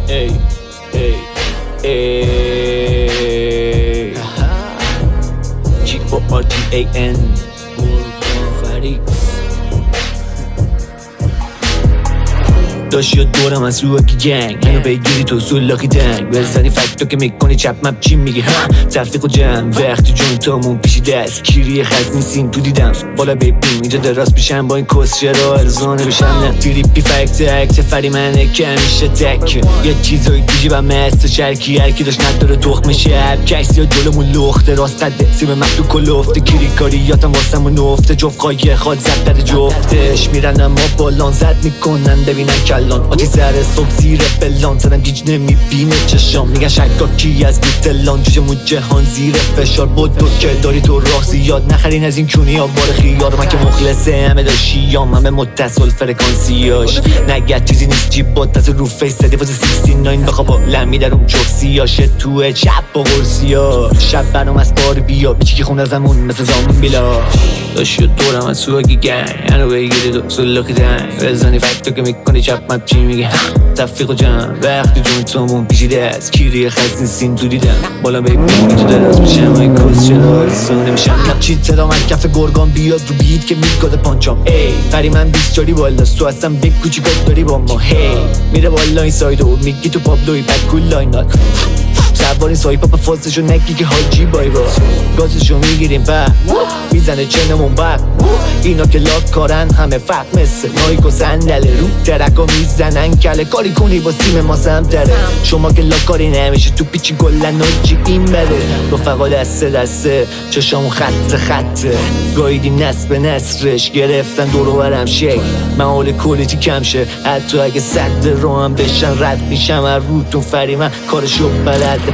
ای ای ای GORGAN فریکس داشت یا دورم از روی گنگ منو بگیری تو سولاخی دنگ بزنی فکتو که میکنی چپ مپ چی میگی ها تفریق و جمع وقتی جون تامون پیشی دست کیری خز نیستین تو دیدم بالا ببین اینجا دراز پیشم با این کسچه را ارزانه بشم نه فیلیپی فکت اکت فری منه که همیشه تک یه چیزایی دیجی و مست شرکی هرکی داشت نداره تخم شب کسی یا جلومون لخته راست قده سیم مفتو کلفته کیری کاریاتم واسمون نفته جفت قایه خواد زد در جفتش میرن اما بالان زد میکنن ببینن آتی سر صبح زیر بلان زدم گیج نمیبینه چشام میگن شکاکی از بیتلان جوجه جهان زیر فشار بودو که داری تو راه زیاد نخرین از این کونی ها بار خیار من که مخلصه همه داشیام همه متصل فرکانسیاش نگه چیزی نیست جیبات از رو فیس زدی فاز 69 بخوا با لمی در اون چوکسیاشه توه چپ با قرصیا شب برنام از بار بیا بیچی که خون ازمون مثل زامون بیلا داشتی دورم از سواگی گنگ هنو بگیری دو سلاخی دنگ بزنی فکتو که میکنی چپ مپ چی میگه تفریق و جمع وقتی جون تامون پیشیده است کیری خز نیستین تو دیدم بالا ببین تو دراز میشم این کس چرا ارزانه میشم چی ترا من کف گرگان بیاد رو بیت که میگاده پانچام ای فری من 20 جاری بالا تو هستم بگ کوچیکات داری با ما هی میره بالا این سایدو میگی تو پابلوی بک کول لاینات سوار سایی پاپا فازشو نگی که حاجی بای با گازشو میگیریم با میزنه چنمون بق اینا که لاک کارن همه فق مثل نایک و صندله رو ترکا میزنن کله کاری کنی با سیم ما سم داره شما که لاک کاری نمیشه تو پیچی گلن ناجی این بره رفقا دسته دسته چشامون خط خطه گاییدیم نصف به نصرش گرفتن دورو برم شک من حال کلیتی کم شه حتی اگه صد رو هم بشن رد میشم هر روتون فری من کارشو بلده